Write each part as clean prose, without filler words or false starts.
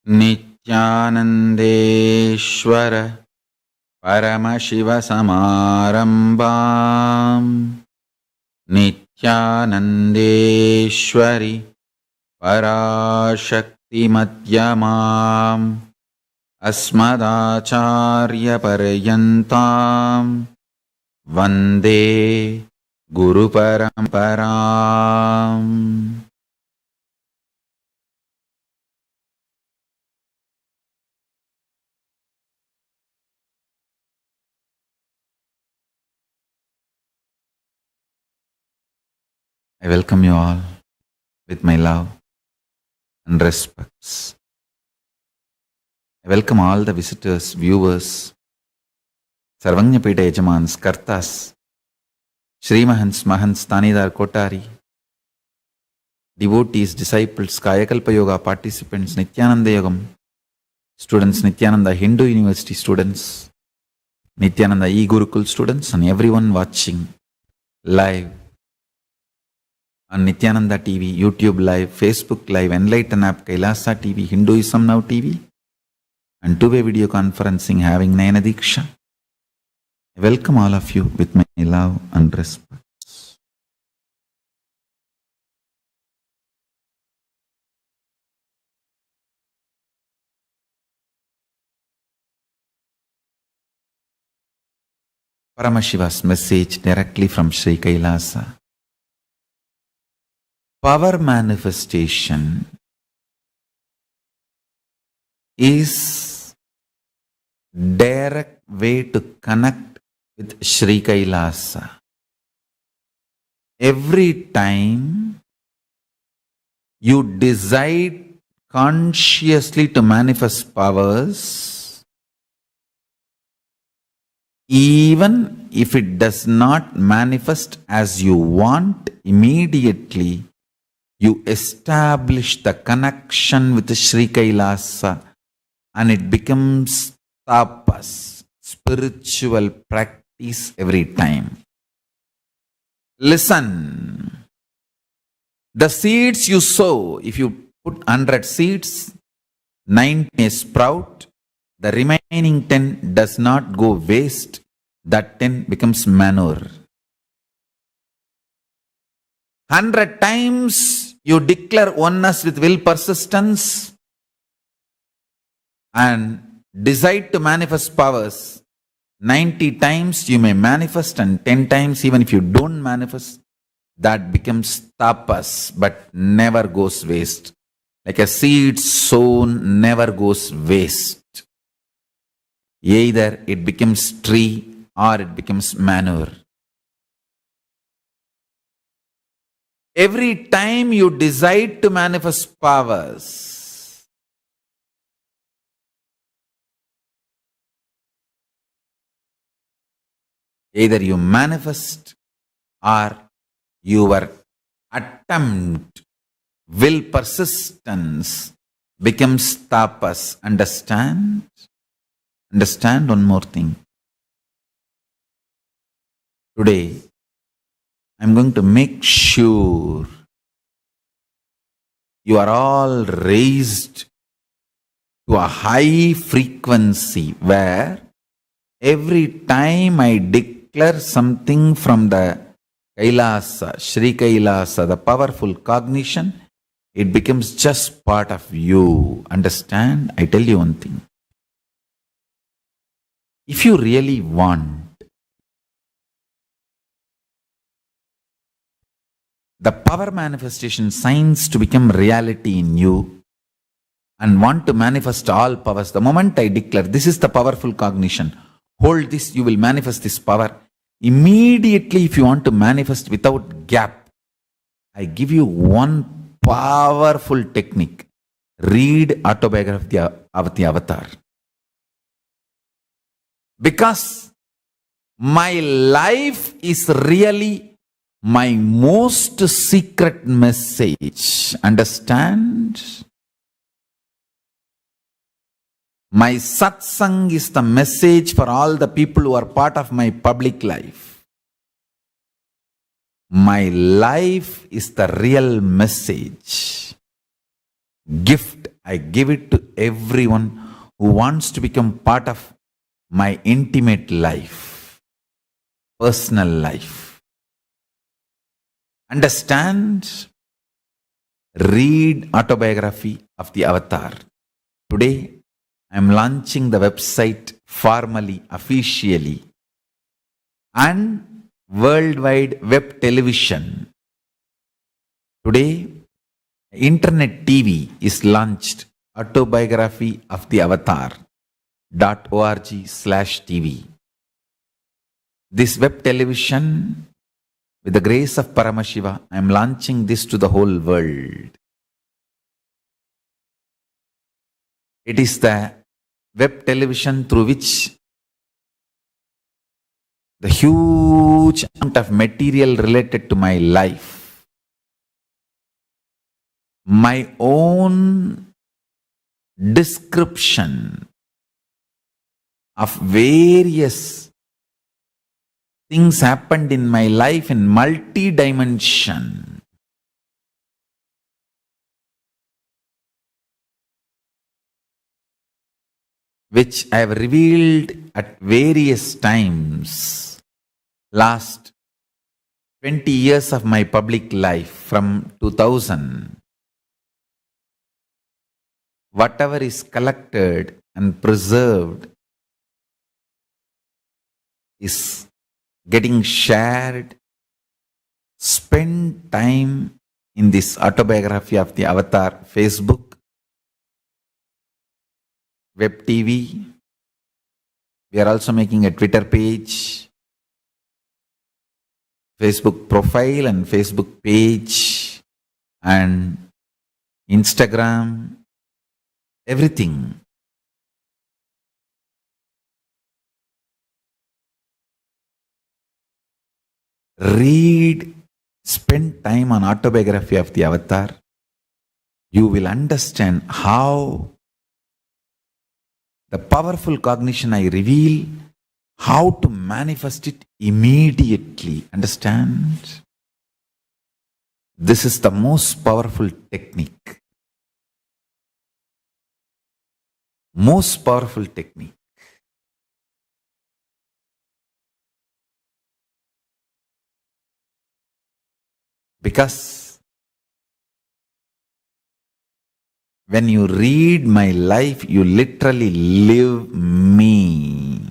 नित्यानन्देश्वर परमशिवसमारम्भाम् नित्यानन्देश्वरि पराशक्तिमध्यमाम् अस्मदाचार्यपर्यन्ताम् वन्दे गुरुपरम्पराम्. I welcome you all with my love and respects. I welcome all the visitors, viewers, Sarvajñapeta Yajamans, Kartas, Shri Mahants, Mahants, Tanidar Kotari, devotees, disciples, Kayakalpa Yoga participants, Nityananda Yogam, students, Nityananda Hindu University students, Nityananda E-Gurukul students, and everyone watching live on Nityananda TV, YouTube Live, Facebook Live, Enlighten App, Kailasa TV, Hinduism Now TV, and two-way video conferencing having Nayana Diksha. I welcome all of you with my love and respect. Paramashiva's message directly from Sri Kailasa. Power manifestation is direct way to connect with Sri Kailasa. Every time you decide consciously to manifest powers, even if it does not manifest as you want immediately, you establish the connection with Sri Kailasa and it becomes tapas, spiritual practice every time. Listen, the seeds you sow, if you put 100 seeds, 90 sprout, the remaining 10 does not go waste, that 10 becomes manure. 100 times you declare oneness with will persistence and decide to manifest powers. 90 times you may manifest, and 10 times even if you don't manifest, that becomes tapas but never goes waste. Like a seed sown never goes waste. Either it becomes tree or it becomes manure. Every time you decide to manifest powers, either you manifest or your attempt, will persistence becomes tapas. Understand? Understand one more thing. Today, I'm going to make sure you are all raised to a high frequency where every time I declare something from the Kailasa, Sri Kailasa, the powerful cognition, it becomes just part of you. Understand? I tell you one thing. If you really want the power manifestation signs to become reality in you and want to manifest all powers, the moment I declare this is the powerful cognition, hold this, you will manifest this power. Immediately, if you want to manifest without gap, I give you one powerful technique. Read Autobiography of the Avatar. Because my life is really my most secret message. Understand? My satsang is the message for all the people who are part of my public life. My life is the real message, gift I give it to everyone who wants to become part of my intimate life, personal life. Understand? Read autobiography of the Avatar. Today, I am launching the website formally, officially, and worldwide web television. Today, internet TV is launched, autobiography of the Avatar.org/TV. This web television, with the grace of Paramashiva, I am launching this to the whole world. It is the web television through which the huge amount of material related to my life, my own description of various things happened in my life in multi-dimension. Which I have revealed at various times. Last 20 years of my public life from 2000. Whatever is collected and preserved is getting shared. Spend time in this autobiography of the Avatar Facebook, web TV. We are also making a Twitter page, Facebook profile and Facebook page, and Instagram, everything. Read, spend time on autobiography of the Avatar. You will understand how the powerful cognition I reveal, how to manifest it immediately. Understand? This is the most powerful technique. Most powerful technique. Because when you read my life, you literally live me.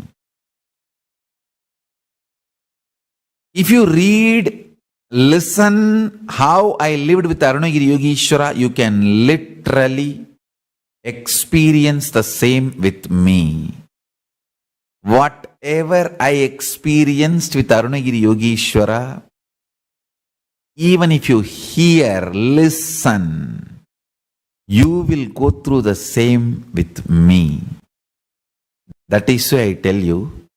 If you read, listen how I lived with Arunagiri Yogeshwara, you can literally experience the same with me. Whatever I experienced with Arunagiri Yogeshwara, even if you hear, listen, you will go through the same with me. That is why I tell you,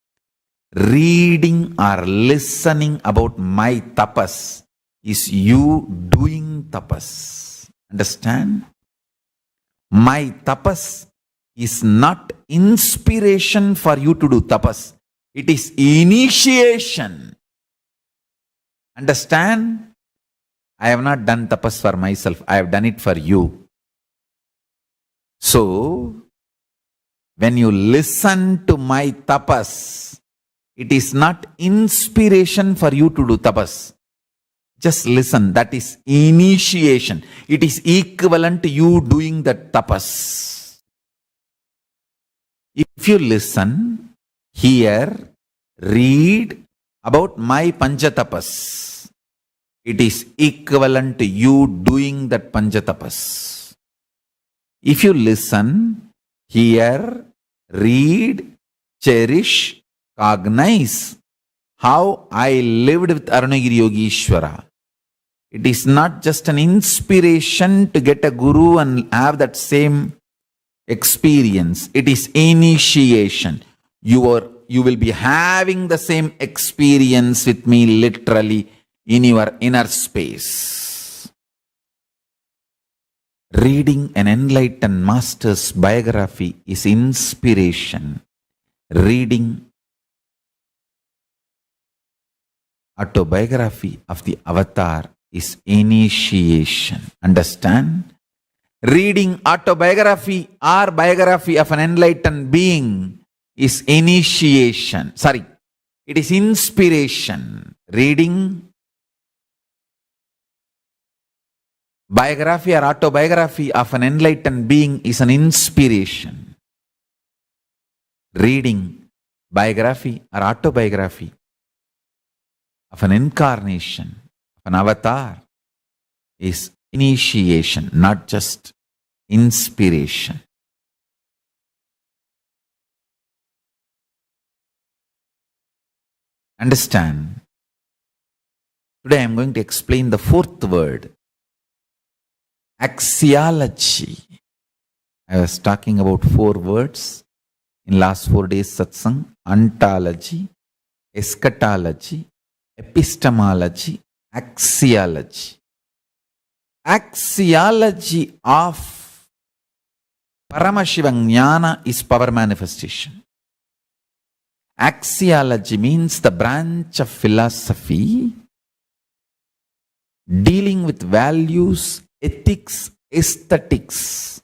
reading or listening about my tapas is you doing tapas. Understand? My tapas is not inspiration for you to do tapas. It is initiation. Understand? I have not done tapas for myself. I have done it for you. So, when you listen to my tapas, it is not inspiration for you to do tapas. Just listen. That is initiation. It is equivalent to you doing the tapas. If you listen, hear, read about my panchatapas, it is equivalent to you doing that panchatapas. If you listen, hear, read, cherish, cognize how I lived with Arunagiri Yogeshwara, it is not just an inspiration to get a guru and have that same experience. It is initiation. You will be having the same experience with me literally in your inner space. Reading an enlightened master's biography is inspiration. Reading autobiography of the Avatar is initiation. Understand? Reading autobiography or biography of an enlightened being is initiation. Sorry, it is inspiration. Reading biography or autobiography of an enlightened being is an inspiration. Reading biography or autobiography of an incarnation, of an avatar, is initiation, not just inspiration. Understand? Today I am going to explain the fourth word, axiology. I was talking about 4 words in last 4 days satsang: ontology, eschatology, epistemology, axiology. Axiology of Paramashiva Jnana is power manifestation. Axiology means the branch of philosophy dealing with values, ethics, aesthetics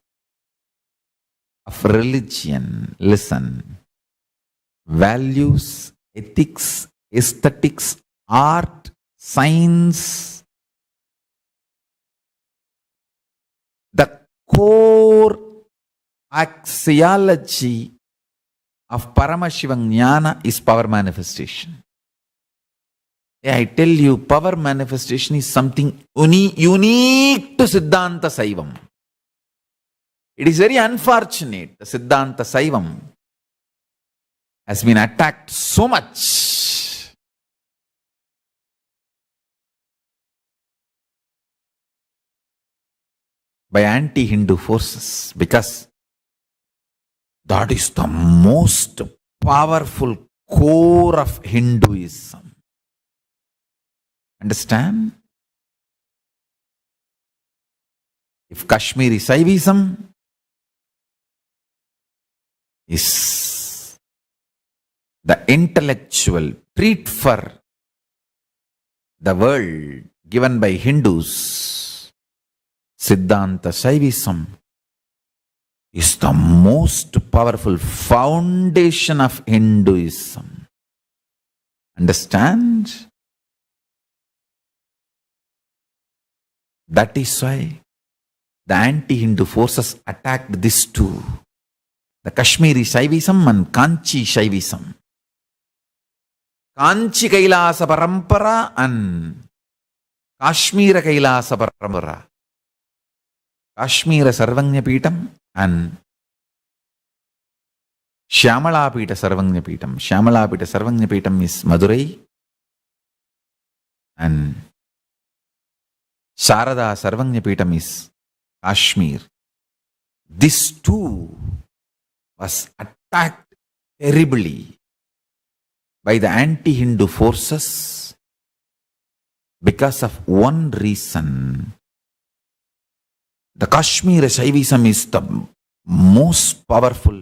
of religion. Listen. Values, ethics, aesthetics, art, science. The core axiology of Paramashiva Jnana is power manifestation. I tell you, power manifestation is something unique to Siddhanta Saivam. It is very unfortunate the Siddhanta Saivam has been attacked so much. By anti-Hindu forces, because that is the most powerful core of Hinduism. Understand? If Kashmiri Saivism is the intellectual treat for the world given by Hindus, Siddhanta Saivism is the most powerful foundation of Hinduism. Understand? That is why the anti-Hindu forces attacked this too. The Kashmiri Shaivism and Kanchi Shaivism. Kanchi Kailasa Parampara and Kashmira Kailasa Parampara. Kashmira Sarvanya Pitam and Shyamala Pita Sarvanya Pitam. Shyamala Pita Sarvanya Pitam is Madurai, and Sharada Sarvanya Pitam is Kashmir. This too was attacked terribly by the anti-Hindu forces because of one reason. The Kashmir Shaivism is the most powerful,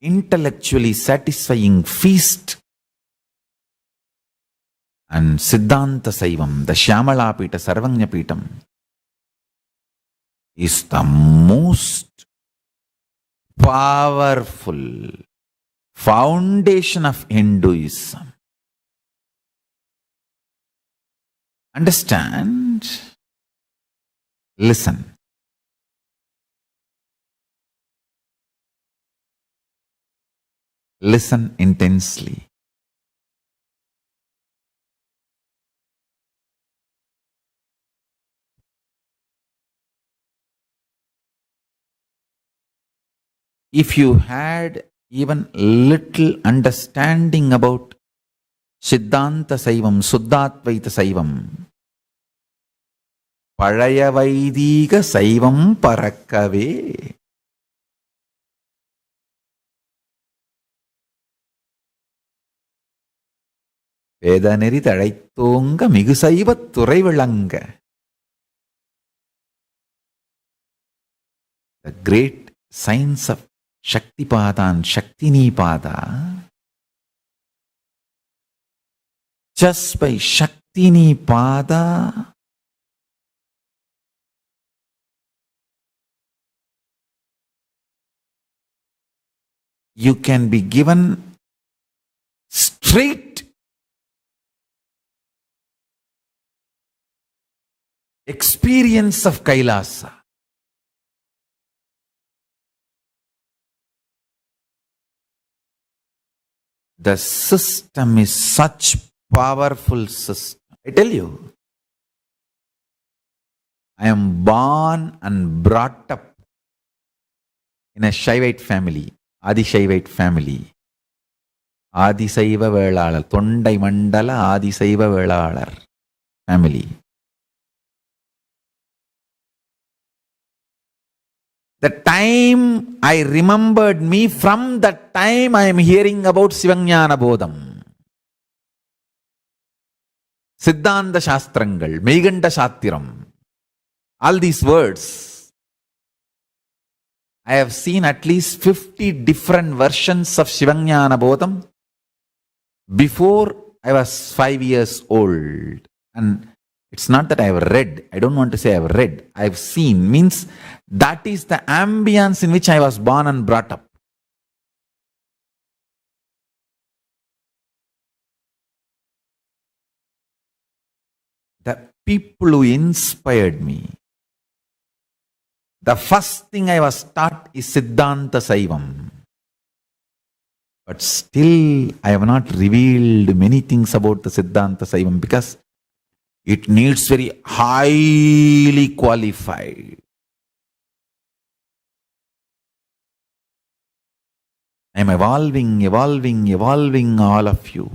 intellectually satisfying feast, and Siddhanta Saivam, the Shyamala Pita Sarvanya Pitam, is the most powerful foundation of Hinduism. Understand? Listen. Listen intensely. If you had even little understanding about Siddhanta Saivam, Suddhatvaita Saivam, Pazhaya Saivam Parakkave. Vedaneri Thalaithonga Migu Saiva Thurai Vilanga. The great science of Shaktipada and Shaktinipada. Just by Shaktinipada, you can be given straight experience of Kailasa. The system is such powerful system. I tell you, I am born and brought up in a Shaivite family, Adi Shaivite family. Adi Saiva Velalar, Tondai Mandala Adi Saiva Velalar family. The time I remembered me, from that time I am hearing about Sivajnana Bodham. Siddhanta Shastrangal, Meganta Shatiram. All these words. I have seen at least 50 different versions of Sivajnana Bodham before I was 5 years old. And it's not that I have read. I don't want to say I have read. I have seen. Means that is the ambience in which I was born and brought up. The people who inspired me. The first thing I was taught is Siddhanta Saivam. But still, I have not revealed many things about the Siddhanta Saivam because it needs very highly qualified. I am evolving all of you.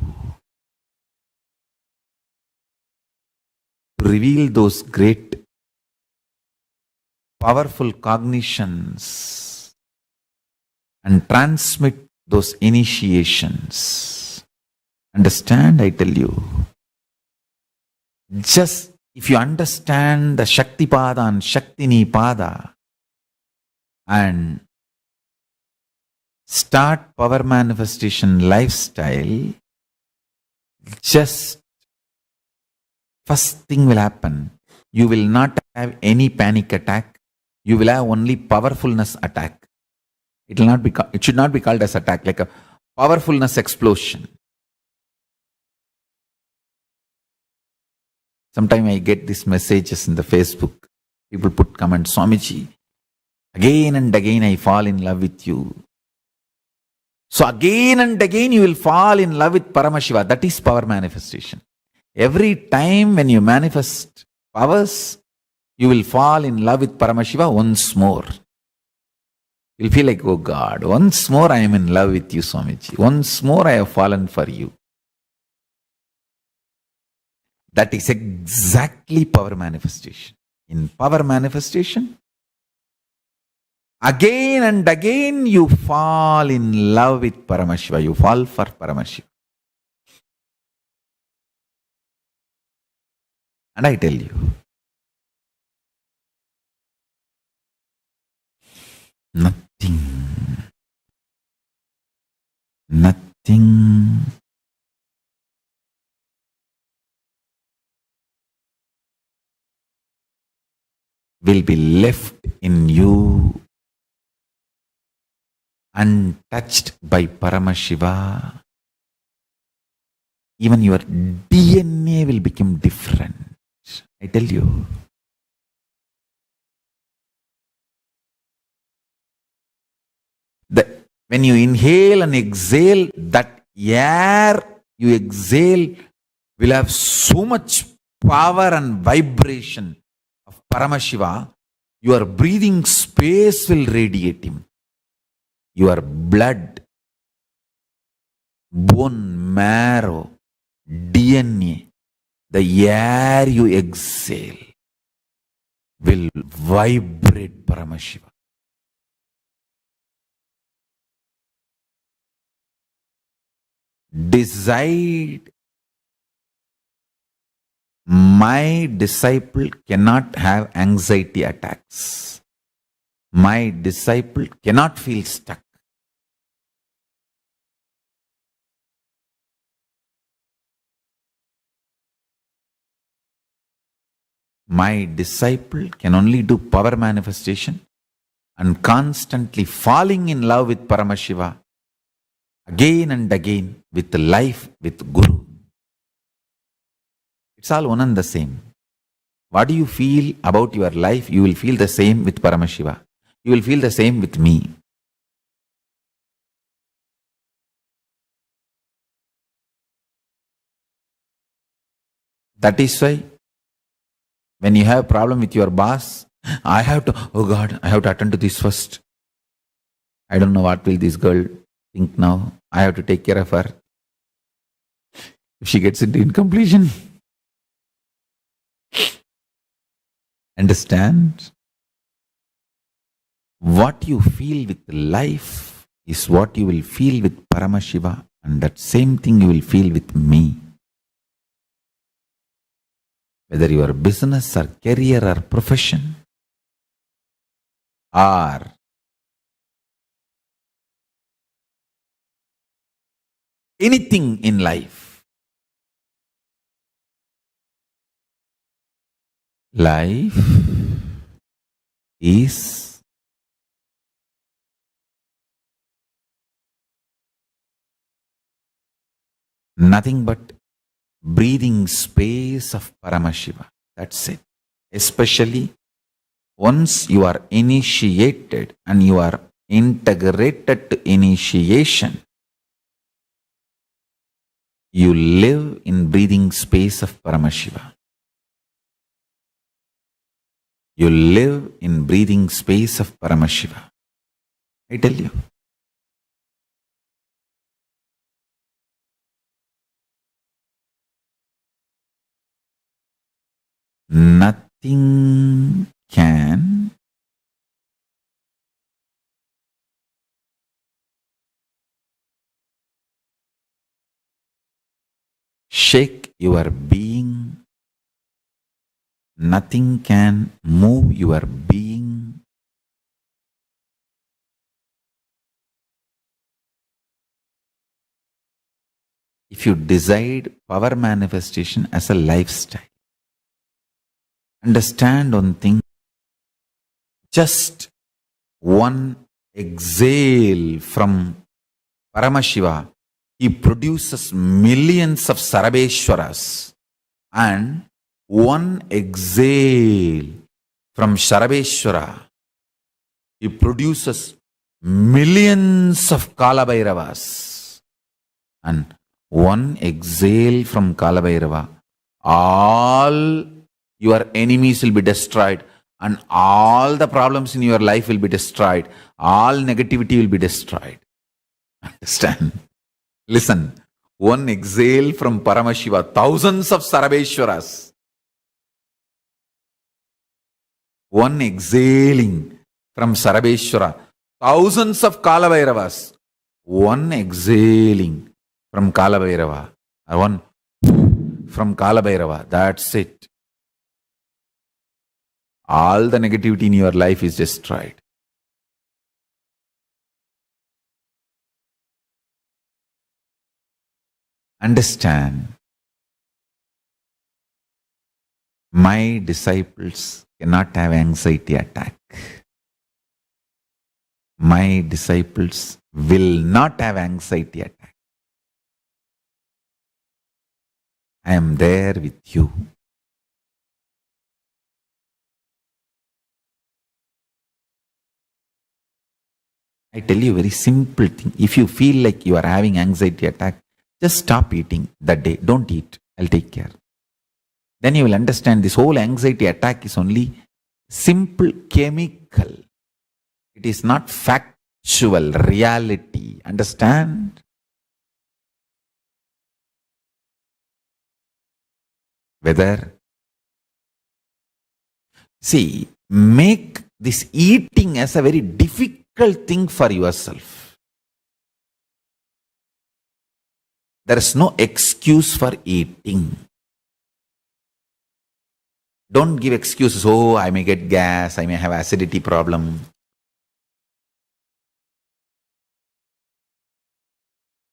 To reveal those great, powerful cognitions and transmit those initiations. Understand, I tell you. Just if you understand the Shaktipada and Shaktinipada and start power manifestation lifestyle, just first thing will happen. You will not have any panic attack. You will have only powerfulness attack. It should not be called as attack, like a powerfulness explosion. Sometimes I get these messages in the Facebook. People put comments, Swamiji, again and again I fall in love with you. So again and again you will fall in love with Paramashiva. That is power manifestation. Every time when you manifest powers, you will fall in love with Paramashiva once more. You'll feel like, oh God, once more I am in love with you, Swamiji. Once more I have fallen for you. That is exactly power manifestation. In power manifestation, again and again you fall in love with Paramashiva. You fall for Paramashiva. And I tell you, nothing will be left in you untouched by Paramashiva. Even your DNA will become different. I tell you. When you inhale and exhale, that air you exhale will have so much power and vibration of Paramashiva. Your breathing space will radiate him. Your blood, bone marrow, DNA, the air you exhale will vibrate Paramashiva. Decide, my disciple cannot have anxiety attacks. My disciple cannot feel stuck. My disciple can only do power manifestation and constantly falling in love with Paramashiva again and again with life, with Guru. It's all one and the same. What do you feel about your life? You will feel the same with Paramashiva. You will feel the same with me. That is why when you have a problem with your boss, I have to, oh God, I have to attend to this first. I don't know what will this girl think now. I have to take care of her. If she gets into incompletion. Understand? What you feel with life is what you will feel with Paramashiva, and that same thing you will feel with me. Whether your business or career or profession or anything in life. Life is nothing but breathing space of Paramashiva. That's it. Especially once you are initiated and you are integrated to initiation, you live in breathing space of Paramashiva. You live in breathing space of Paramashiva. I tell you. Nothing can shake your being. Nothing can move your being. If you decide power manifestation as a lifestyle. Understand one thing. Just one exhale from Paramashiva, he produces millions of Sarabeshwaras, and one exhale from Sarabeshwara, he produces millions of Kalabhairavas, and one exhale from Kalabhairava, all your enemies will be destroyed, and all the problems in your life will be destroyed. All negativity will be destroyed. Understand? Listen. One exhale from Paramashiva, thousands of Sarabeshwaras. One exhaling from Sarabeshwara, thousands of Kalabhairavas. One exhaling from Kalabhairava, or one from Kalabhairava. That's it. All the negativity in your life is destroyed. Understand, my disciples cannot have anxiety attack. My disciples will not have anxiety attack. I am there with you. I tell you a very simple thing. If you feel like you are having anxiety attack, just stop eating that day. Don't eat. I'll take care. Then you will understand this whole anxiety attack is only simple chemical. It is not factual reality. Understand? Whether, see, make this eating as a very difficult thing for yourself. There is no excuse for eating. Don't give excuses. Oh, I may get gas, I may have acidity problem.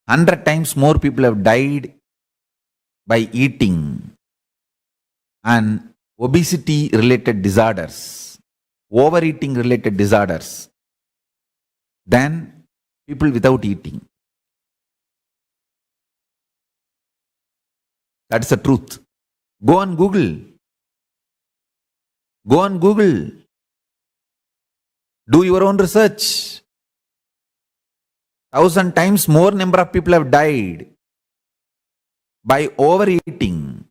100 times more people have died by eating and obesity related disorders, overeating related disorders than people without eating. That's the truth. Go on Google. Go on Google. Do your own research. 1,000 times more number of people have died by overeating.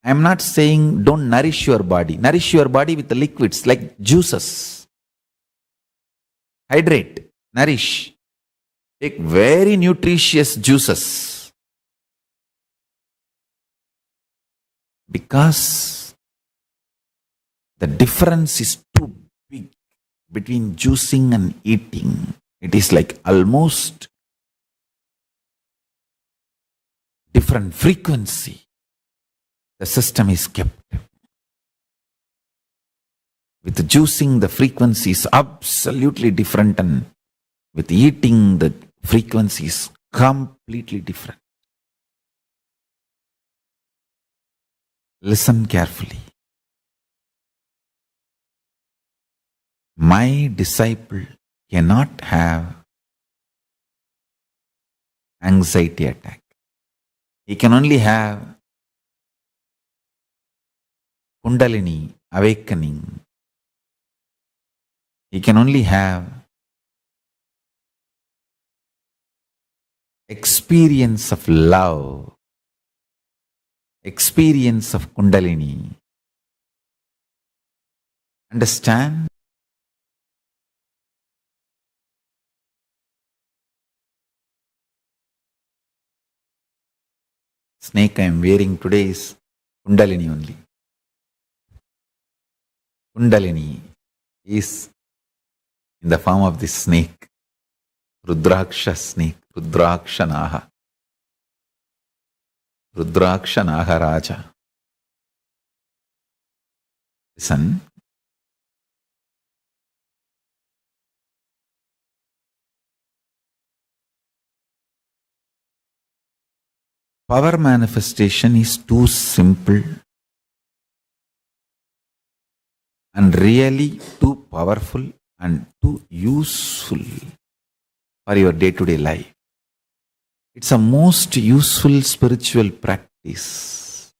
I'm not saying don't nourish your body. Nourish your body with the liquids like juices. Hydrate, nourish. Take very nutritious juices. Because the difference is too big between juicing and eating. It is like almost different frequency. The system is kept. With juicing, the frequency is absolutely different, and with eating, the frequency is completely different. Listen carefully. My disciple cannot have anxiety attack. He can only have Kundalini awakening. He can only have experience of love, experience of Kundalini. Understand? Snake I am wearing today is Kundalini only. Kundalini is in the form of this snake, Rudraksha snake, Rudraksha Naha. Rudraksha Naha Raja. Listen. Power manifestation is too simple and really too powerful and too useful for your day-to-day life. It's a most useful spiritual practice.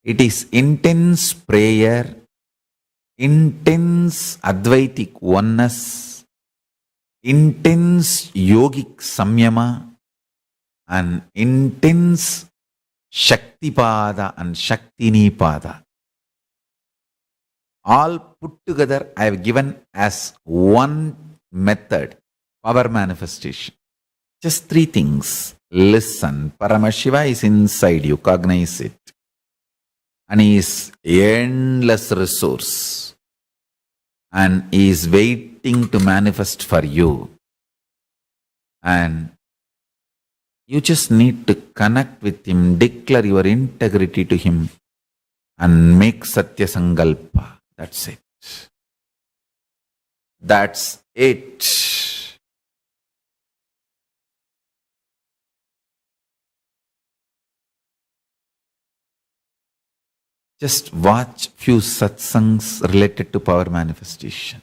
It is intense prayer, intense Advaitic oneness, intense yogic samyama, and intense Shaktipada and Shaktinipada. All put together I have given as one method, power manifestation. Just three things. Listen, Paramashiva is inside you, cognize it. And he is endless resource. And he is waiting to manifest for you. And you just need to connect with him, declare your integrity to him, and make Satya Sankalpa. That's it. That's it. Just watch few satsangs related to power manifestation.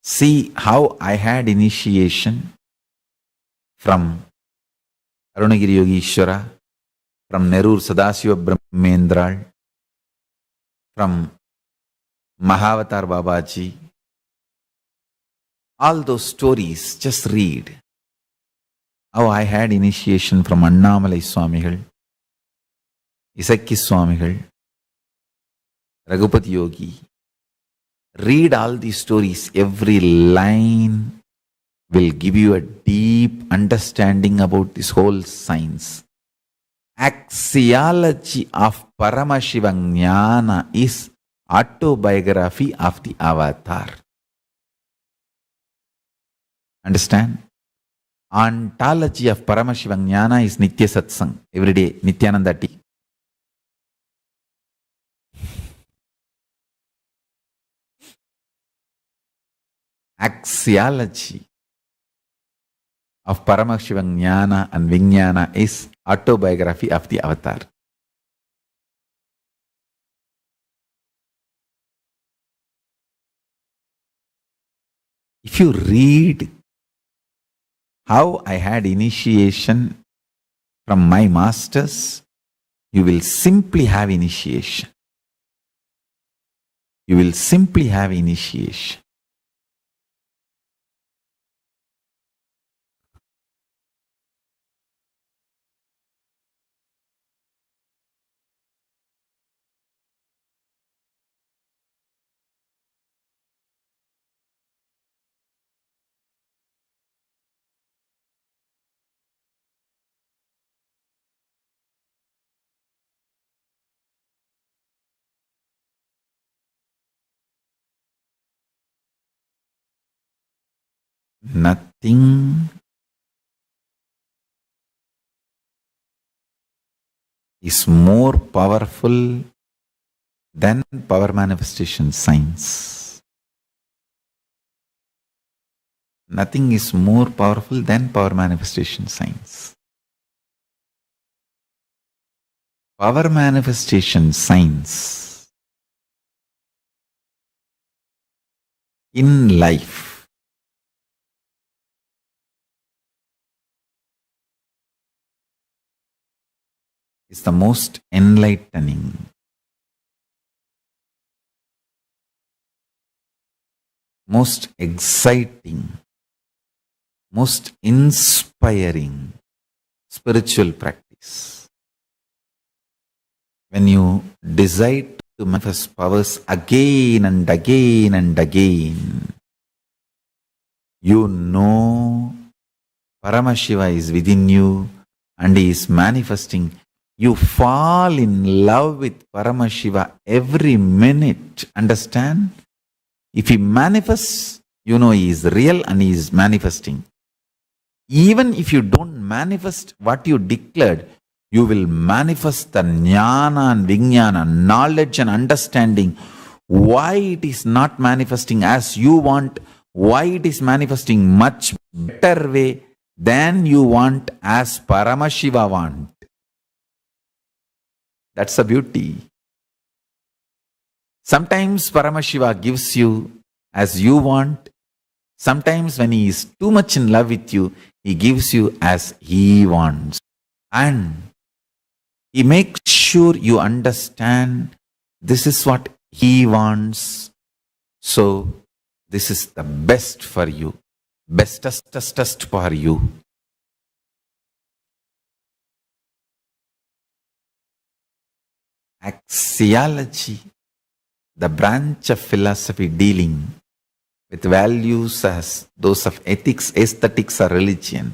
See how I had initiation from Arunagiri Yogishwara, from Nerur Sadasiva Brahmendral, from Mahavatar Babaji. All those stories, just read. How I had initiation from Annamalai Swamigal, Isakki Swamigal, Raghupati Yogi. Read all these stories. Every line will give you a deep understanding about this whole science. Axiology of Paramashiva Jnana is autobiography of the avatar. Understand? Ontology of Paramashiva Jnana is Nitya Satsang. Every day, Nityananda tea. Axiology of Paramashiva Jnana and Vijnana is autobiography of the avatar. If you read how I had initiation from my masters, you will simply have initiation. You will simply have initiation. Nothing is more powerful than power manifestation science. Nothing is more powerful than power manifestation science. Power manifestation science in life is the most enlightening, most exciting, most inspiring spiritual practice. When you decide to manifest powers again and again and again, you know Paramashiva is within you and he is manifesting. You fall in love with Paramashiva every minute. Understand? If he manifests, you know he is real and he is manifesting. Even if you don't manifest what you declared, you will manifest the jnana and vijnana, knowledge and understanding, why it is not manifesting as you want, why it is manifesting much better way than you want, as Paramashiva want. That's the beauty. Sometimes Paramashiva gives you as you want. Sometimes when he is too much in love with you, he gives you as he wants. And he makes sure you understand this is what he wants. So this is the best for you. Bestest for you. Axiology, the branch of philosophy dealing with values as those of ethics, aesthetics or religion.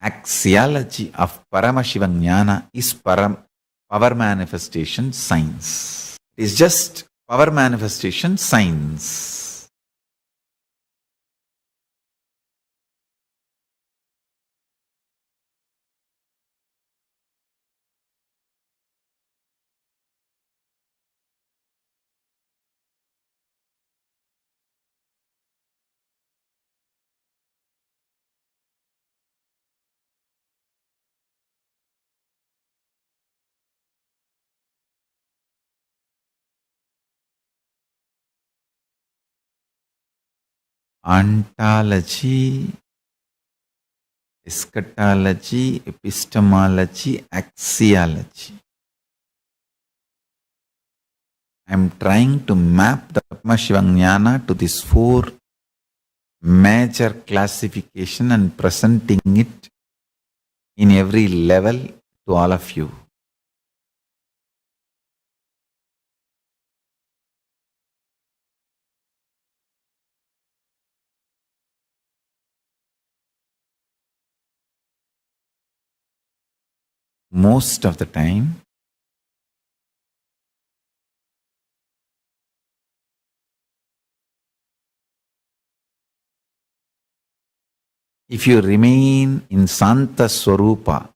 Axiology of Paramashiva Jnana is power manifestation science. It is just power manifestation science. Ontology, eschatology, epistemology, axiology. I am trying to map the Paramashiva Jnana to these four major classification and presenting it in every level to all of you. Most of the time, if you remain in Santa Swarupa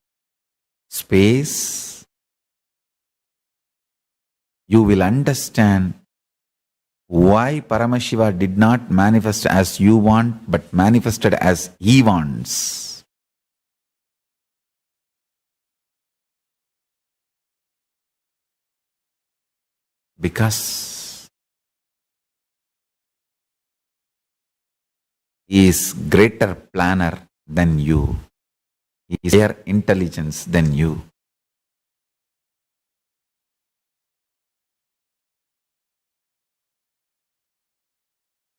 space, you will understand why Paramashiva did not manifest as you want, but manifested as he wants. Because he is greater planner than you. He is higher intelligence than you.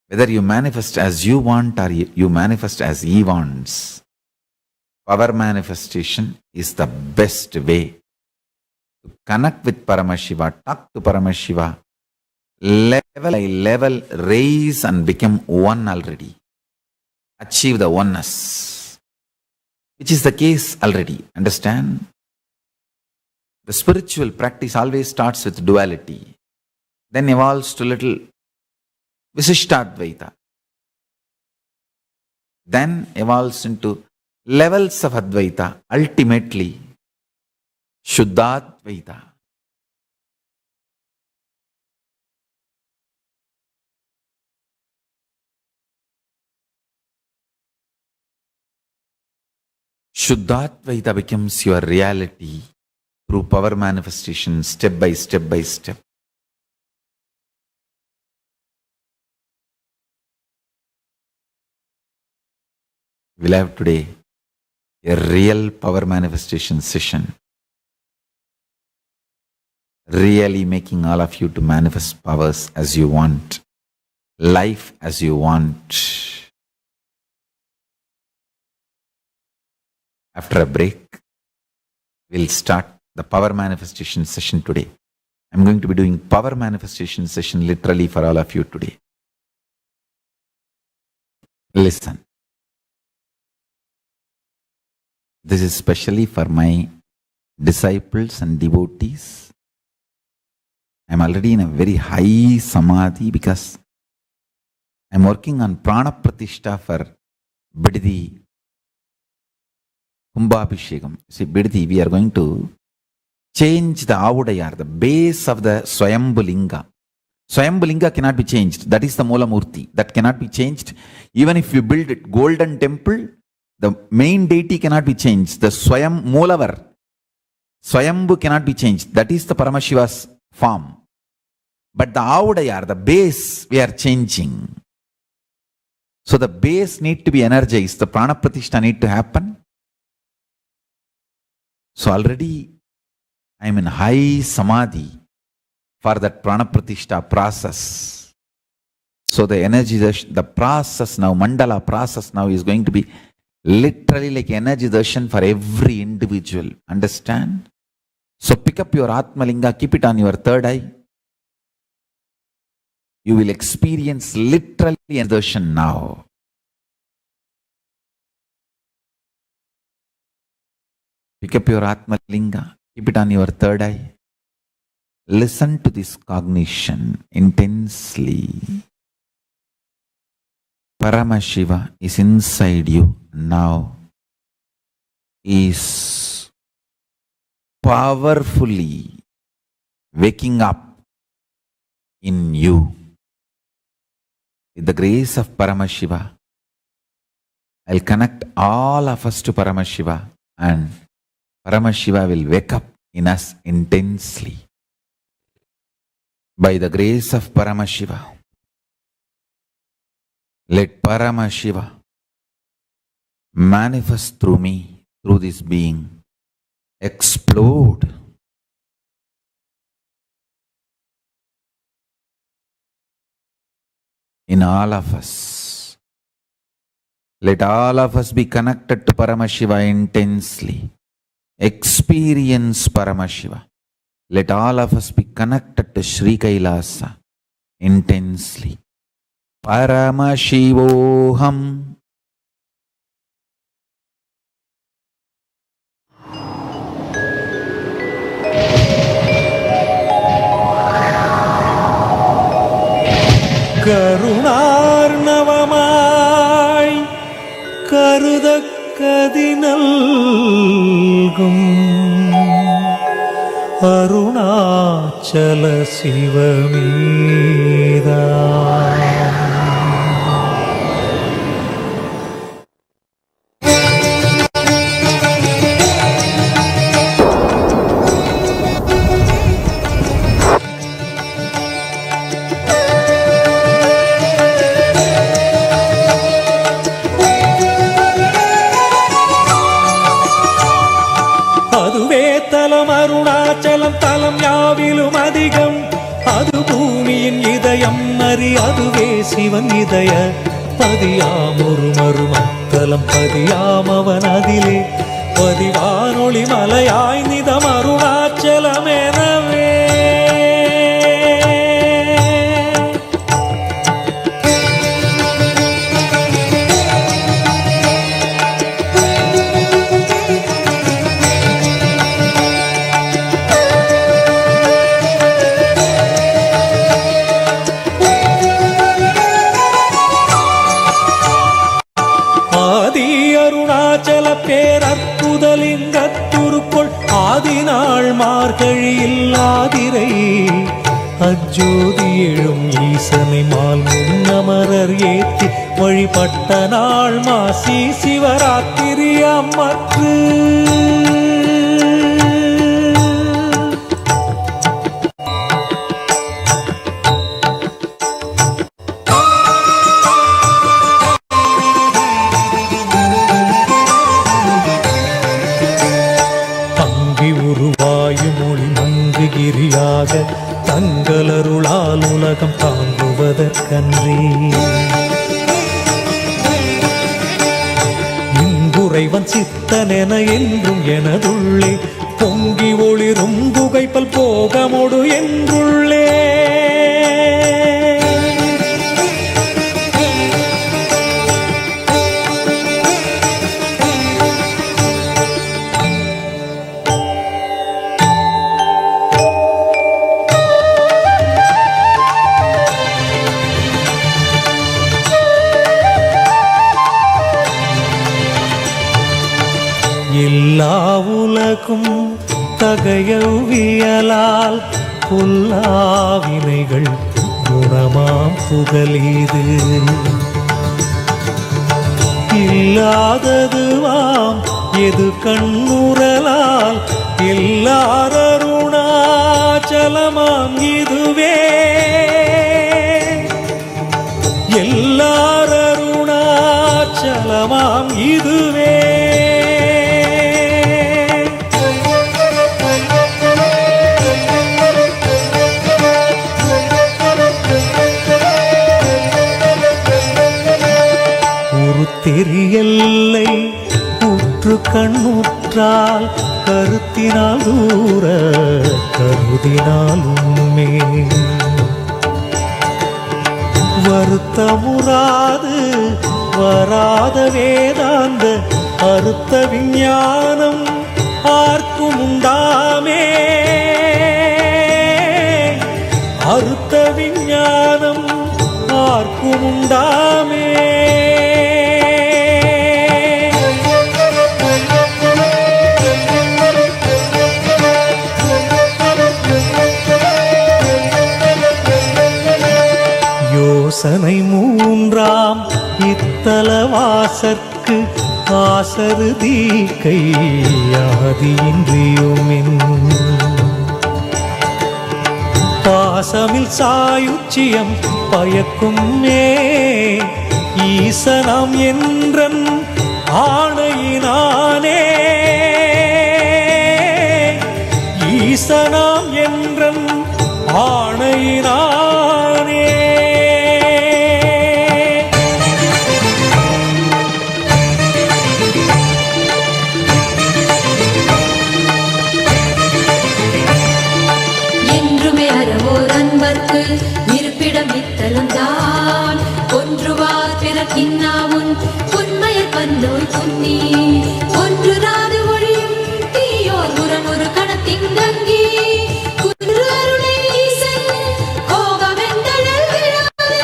Whether you manifest as you want or you manifest as he wants, power manifestation is the best way to connect with Paramashiva, talk to Paramashiva, level by level, raise and become one already. Achieve the oneness, which is the case already. Understand? The spiritual practice always starts with duality, then evolves to little Visishtadvaita, then evolves into levels of Advaita, ultimately Shuddhadvaita. Shuddhadvaita becomes your reality through power manifestation, step by step by step. We'll have today a real power manifestation session. Really making all of you to manifest powers as you want, life as you want. After a break, we'll start the power manifestation session today. I'm going to be doing power manifestation session literally for all of you today. Listen. This is specially for my disciples and devotees. I'm already in a very high samadhi because I'm working on Prana Pratishtha for Biddi Kumbhabhishekam. See, Biddi, we are going to change the Avudayar, the base of the Swayambhulinga. Swayambhulinga cannot be changed. That is the Moola Murti. That cannot be changed. Even if you build it, golden temple, the main deity cannot be changed. The Swayam Moolavar, Swayambhu cannot be changed. That is the Paramashiva's form. But the Avudayar, the base, we are changing. So the base need to be energized. The Prana Pratishtha need to happen. So already I am in high samadhi for that Prana Pratishtha process. So the energy, the process now, mandala process now is going to be literally like energy darshan for every individual. Understand? So pick up your Atmalinga, keep it on your third eye. You will experience literally energy darshan now. Pick up your Atmalinga, keep it on your third eye. Listen to this cognition intensely. Paramashiva is inside you now. Is powerfully waking up in you. With the grace of Paramashiva, I'll connect all of us to Paramashiva and Paramashiva will wake up in us intensely. By the grace of Paramashiva, let Paramashiva manifest through me, through this being, explode. In all of us. Let all of us be connected to Paramashiva intensely. Experience Paramashiva. Let all of us be connected to Sri Kailasa intensely. Paramashivoham. கருணார்ணவமாய் கருதக்கதினல்கும் Arunachal சிவமேதா. அதிகம். அது பூமியின் இதயம் அறி அதுவே சிவன் இதய பதியாம் ஒரு மறுமத்தலம் பதியாம் அவன் அதிலே பதிவானொளி மலையாய் நிதம் அருணாச்சலமெனவே. அருணாச்சல பேரற்புதலிங்கத்துருக்குள் ஆதிநாள் மார்கழியில் ஆதிரை அஜோதி எழும் ஈசனை மால் முன்னமரர் ஏற்றி வழிபட்ட நாள் மாசி சிவராத்திரி அம்மற்று. கிரியாக தங்களருளால் உலகம் தாங்குவதற்கன்றி இங்குறைவன் சித்தனென என்றும் எனதுள்ளே பொங்கி ஒளிரும் புகைப்பல் போகமொடு என்றுள்ளே. எல்லா உலகும் தகையவியலால் புல்லாவினைகள் குணமாம் புகலீது இல்லாததுவாம் எது கண்ணுறலால் எல்லாரருணாச்சலமாம் இதுவே எல்லாரருணாச்சலமாம் இதுவே. தெரியல்லை உற்று கண்ணுற்றால் கருத்தினால் தூர கருதினாலுமே வருத்தமுறாது வராத வேதாந்த அறுத்த விஞ்ஞானம் ஆர்க்கும் உண்டாமே அறுத்த விஞ்ஞானம் ஆர்க்கும் உண்டாமே. யோசனை மூன்றாம் இத்தலவாசற்கு ஆசருதி கையாதியின்றியுமின் பாசமில் சாயுச்சியம் பயக்குமே ஈசனாம் என்றன் ஆணையினானே ஈசனாம் என்றன் ஆணையினானே. இருப்பிடம் இத்தலம்தான் ஒன்றுவார் பிறக்கின்னாவும் உண்மையர் பந்தோய் புன்னி ஒன்று ராது ஒழியும் தீயோர் புறம் ஒரு கணத்தின் தங்கி குன்று அருளை ஈசன் கோபமெந்தழல் விழாதே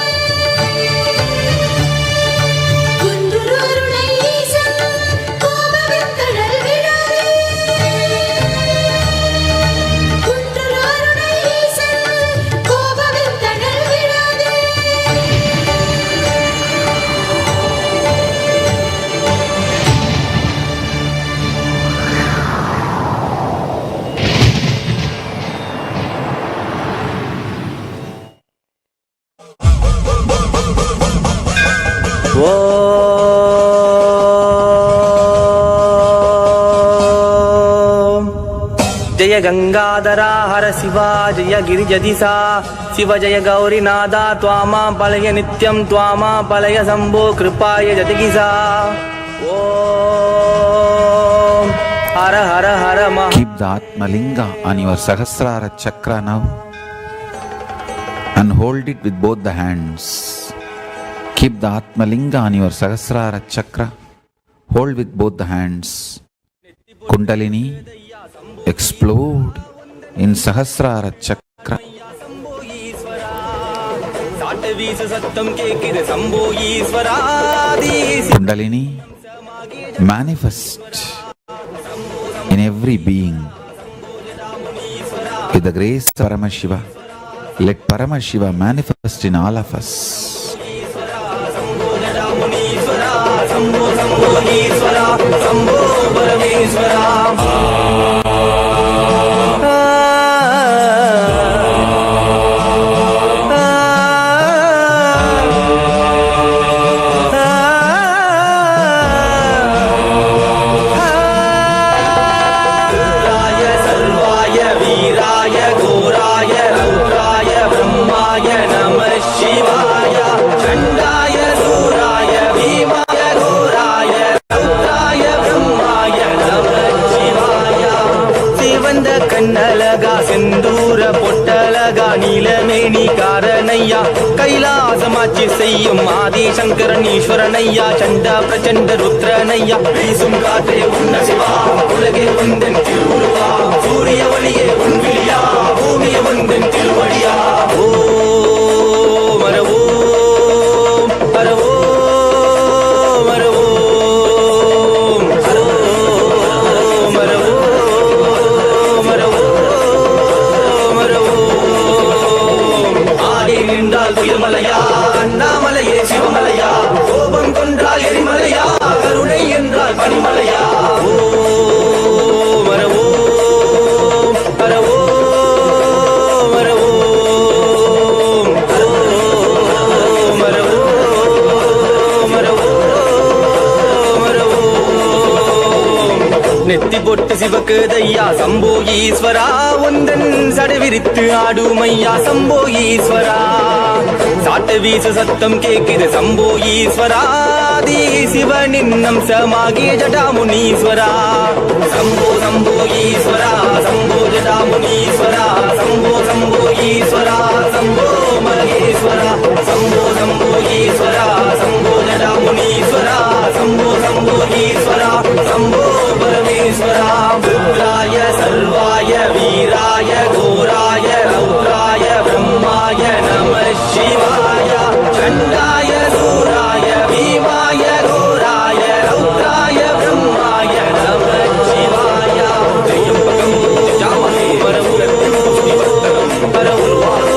குன்று அருளை ஈசன் கோபமெந்தழல் விழாதே குன்று அருளை ஈசன் ஜெய जय गंगाधरा हर शिवा जय गिरिजदिसा शिव जय गौरीनादा त्वामा पलय नित्यं त्वामा पलय शम्भो कृपाय जतिगिसा ओम हर हर हर महा Keep the Atmalinga on your Sahasrara chakra now and hold it with both the hands. Keep the Atmalinga on your Sahasrara chakra. Hold with both the hands. Kundalini explode in Sahasrara chakra. Kundalini manifest in every being with the grace of Paramashiva. Let Paramashiva manifest in all of us. கண்ணலகா செந்தூர பொட்டலகா நீலமேனி காரணையா கைலாசமாட்சி செய்யும் ஆதி சங்கரன் ஈஸ்வரனையா சண்ட பிரச்சண்ட ருத்ரனையா வீசும் காற்றே உன்ன சிவா உலகே உந்தன் திருவுருவா சூரிய ஒளியே உன் விழியா பூமியே உந்தன் திருவடியா ஓ மரவோ மரவோ மரவோ மலையா அண்ணாமலையே சிவமலையா கோபம் கொன்றால் எரிமலையா கருணை என்றால் பனிமலையா ஓ மரவோ மரவோ மரவோ மரவோ மரவோ மரவோ நெத்தி பொட்டு சிவக்கு தையா சம்போ ஈஸ்வரா ஒந்தன் சடவிரித்து ஆடுமையா சம்போ ஈஸ்வரா சாட்ட வீசு சத்தம் கேட்குது சம்போ ஈஸ்வரா தி சிவனின் அம்சமாகிய ஜடாமுனீஸ்வரா சம்போ சம்போ ஈஸ்வரா சம்போ ஜடாமுனீஸ்வரா சம்போ சம்போ ஈஸ்வரா சம்போ மகேஸ்வரா சம்போ சம்போ ஈஸ்வரா சம்போ ஜடாமுனீஸ்வரா சம்போ சம்போ ஈஸ்வரா சம்போ பரமேஸ்வரா ருத்ராய சர்வாய வீராய கோராய ரௌத்ராய பிரம்மாய நம சிவாய சண்டாய சூராய பீமாய கோராய ரௌத்ராய பிரம்மாய நம சிவாய திரியம்பகம் ஜாமஹே பரமுரம் பரமுர்வாக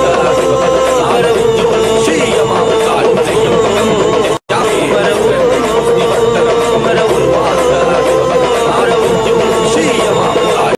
பரமுஜ்ஜவலம் ஸ்ரீயமாகால் திரியம்பகம் ஜாமஹே பரமுரம் பரமுர்வாக பரமுஜ்ஜவலம் ஸ்ரீயமாகால்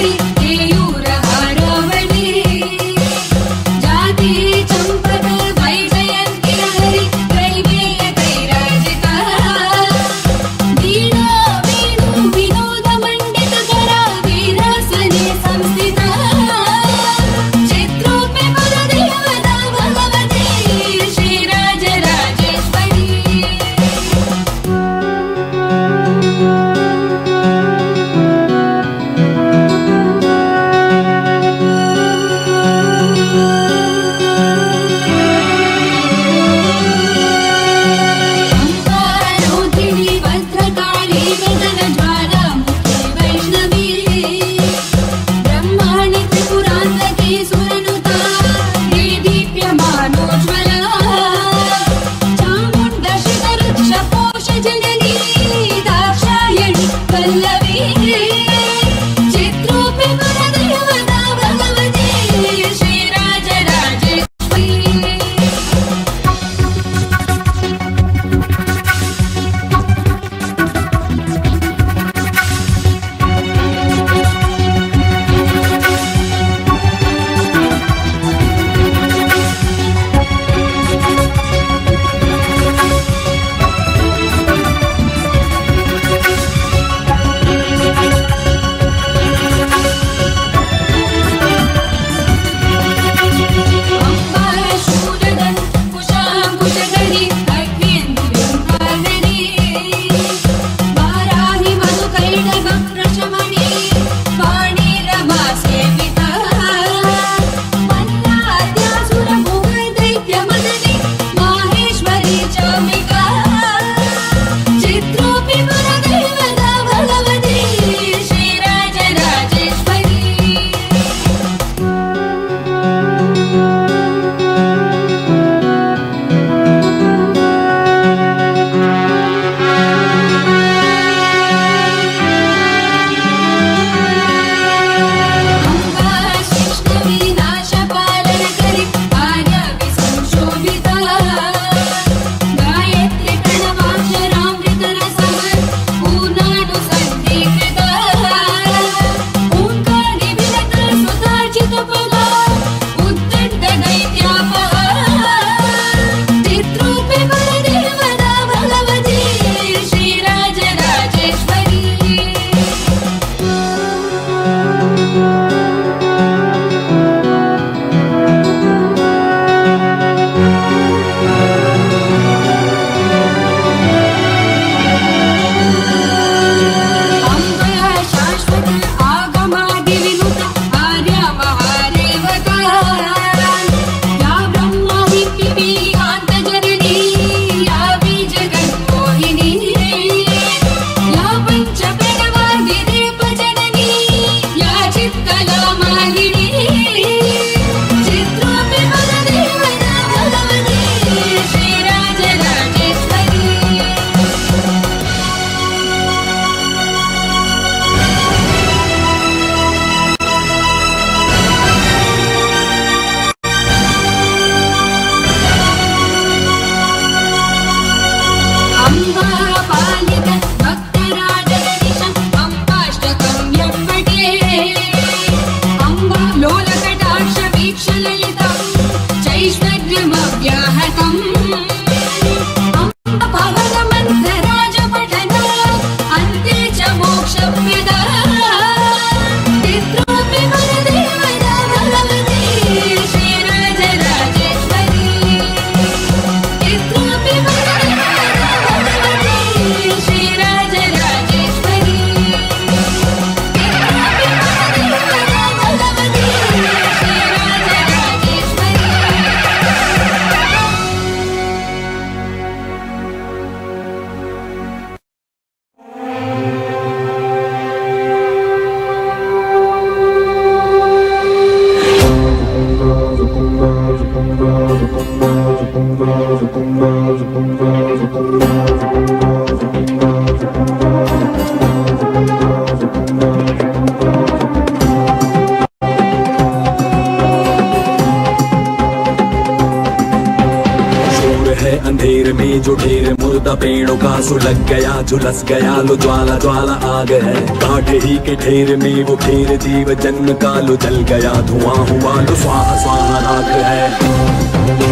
करी केयूर हारवणे जाते चंपक वैजयंती हरी त्रैवेय त्रैराजिका वीणा वेणु विनोद मंडित करा वीरासने संस्थिता चित्रोपे परदेवता भगवती श्रीराज राजेश्वरी अम्बारोधिनी भद्रकाली वदनज्वालामुखी वैष्णवी ब्रह्माणि त्रिपुरान्तके सुरनुता हे दीप्यमानोज्ज्वला चामुण्डशिखरक्षपोषजननी दाक्षायणी वल्लवी चित्रोपे परदेवता भगवती श्रीराज राजेश्वरी अम्बाशूरधर कुशाङ्कुशधरी खड्गेन्दुबिम्बाधरी वाराहि मधुकैटभप्रशमनी वाणीरमा सेविता मल्लाद्यासुरभुवदैत्यमदनी माहेश्वरी चामिका चित्रोऽपि परदेवता भगवती श्रीराज राजेश्वरी अम्बा शिष्टविनाशपालनकरी आर्याभिसंशोभिता गायत्री प्रणवाक्षरामृतरसः पूर्णानुसन्धिकृता ओङ्कारिविरतसुधाचितपदा उद्दण्डदैत्यापहा चित्रोऽपि परदेवता भगवती श्रीराज राजेश्वरी अम्बा शाश्वत आगमादिविनुत आर्या महादेवता या ब्रह्मादिपिपीकान्तजननी या बीजगन्मोहिनी या पञ्चप्रणवादिदेवजननी या चित्कलामालिनी चित्रोऽपि परदेवता भगवती श्रीराज राजेश्वरी अम्बा पालित भक्तराजगणिशम् अम्बाष्टकं यं पठे अम्बा लोलकटाक्षवीक्षललितं चैश्वर्यमव्याहतम् अम्बा भवनमन्त्रराजपठना अन्ते च मोक्षप्रदा चित्रोऽपि परदेवता भगवती श्रीराज राजेश्वरी चित्रोऽपि परदेवता भगवती श्रीराज राजेश्वरी चित्रोऽपि परदेवता भगवती श्रीराज राजेश्वरी शोर है अंधेर में जो ढेर मुर्दा पेड़ों का सुलग गया झुलस गया लो ज्वाला ज्वाला आग है काट ही के ढेर में वो ढेर जीव जन्म का लो जल गया धुआं हुआ लो स्वाहा स्वाहा राख है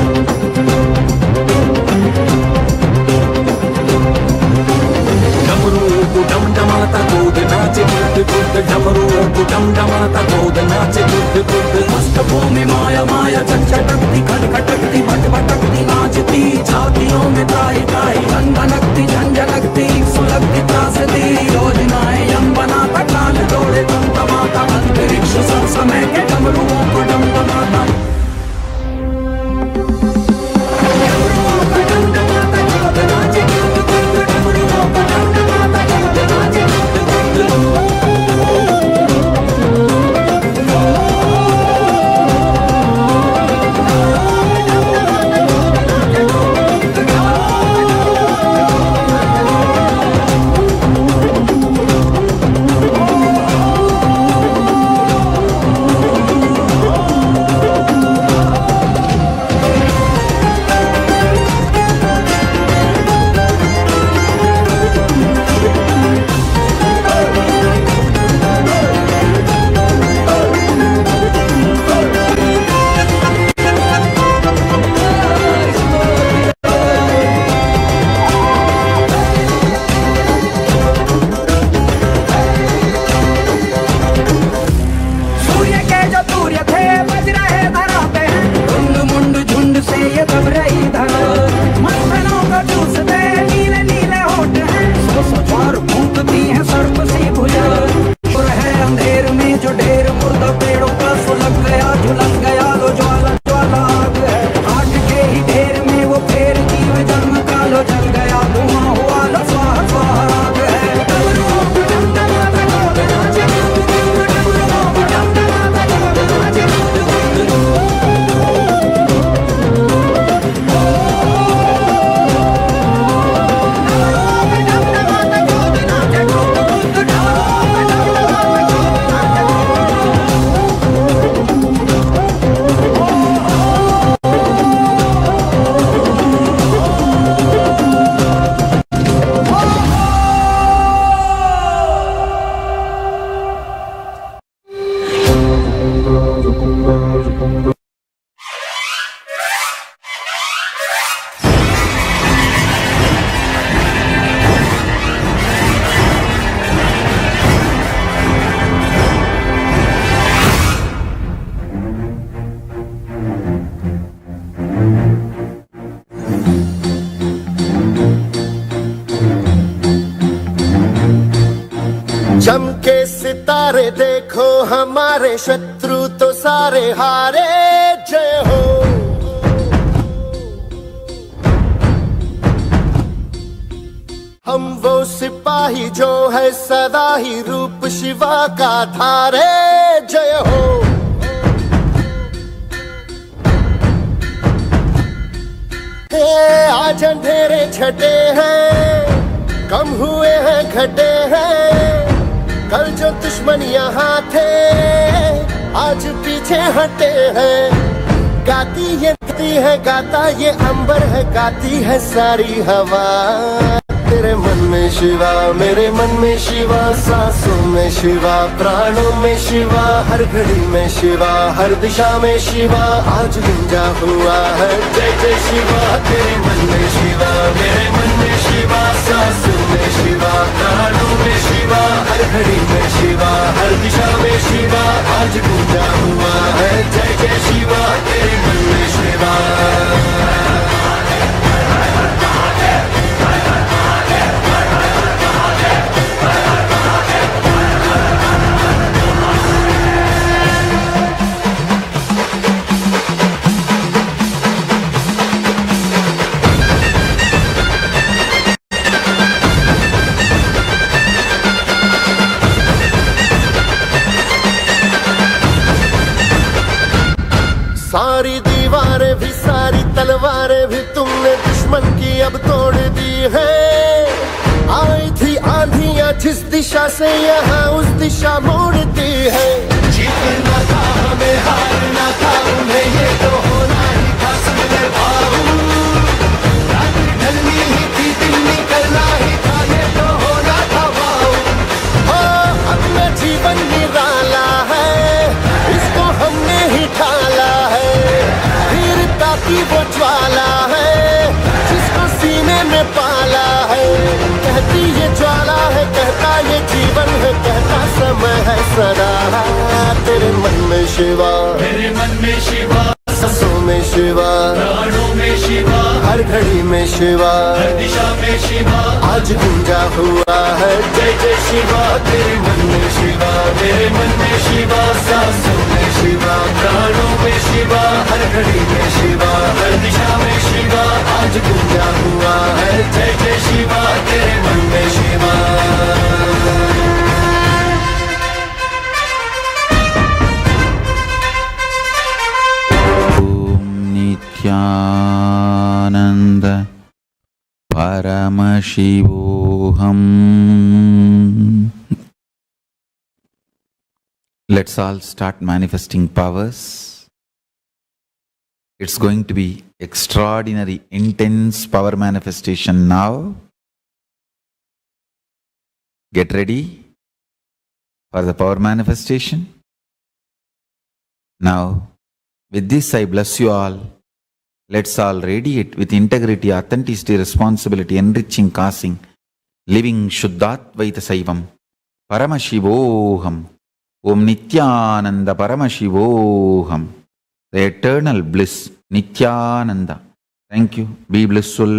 डमरू को डमडमाता कूद नाचे बुद्ध बुद्ध डमरू को डमडमाता कूद नाचे बुद्ध बुद्ध मस्तकों में माया माया चटचटकती खटखटकती भटभटकती नाचती छातियों में त्राही त्राही झनझनकती झंझनकती सुलगती त्रासदी योजनाएं यम बनाता काल दौड़े तमतमाता अंतरिक्ष सब समय के डमरुओं को डमडमाता चमके सितारे देखो हमारे शत्रु तो सारे हारे जय हो हम वो सिपाही जो है सदा ही रूप शिवा का धारे जय हो आज अंधेरे छटे हैं कम हुए हैं घटे हैं कल जो दुश्मन यहाँ थे आज पीछे हटे हैं गाती है गाता ये अंबर है गाती है सारी हवा तेरे मन में शिवा मेरे मन में शिवा सांसों में शिवा प्राणों में शिवा हर घड़ी में शिवा हर दिशा में शिवा आज गुंजा हुआ है जय जय शिवा तेरे मन में शिवा मेरे मन में शिवा सांसों में शिवा प्राणों में शिवा हर घड़ी में शिवा हर दिशा में शिवा आज गुंजा हुआ है जय जय शिवा तेरे मन में शिवा सारी दीवारें भी सारी तलवारें भी तुमने दुश्मन की अब तोड़ दी है आई थी आंधियां जिस दिशा से यहाँ उस दिशा मोड़ती है जीतना था हमें हारना था उन्हें ये तो होना ही था सब ढलनी ही थी दिल कहता ये जीवन है, कहता समय है सदा। तेरे मन में शिवा, मेरे मन में शिवा, सांसों में शिवा, प्राणों में शिवा, हर घड़ी में शिवा, हर दिशा में शिवा, आज गूंजा हुआ है जय जय शिवा। तेरे मन में शिवा, मेरे मन में शिवा, सांसों में शिवा, प्राणों में शिवा, हर घड़ी में शिवा, हर दिशा में शिवा, आज गूंजा हुआ है जय जय शिवा। तेरे मन में शिवा। ओम Nityanand परमशिवोहम. Let's all start manifesting powers. It's going to be extraordinary, intense power manifestation now. Get ready for the power manifestation. Now, with this I bless you all. Let's all radiate with integrity, authenticity, responsibility, enriching, causing, living Shuddhatvaita Saivam. Paramashivoham. Om Nityananda Paramashivoham. The eternal bliss, Nityananda. Thank you. Be blissful.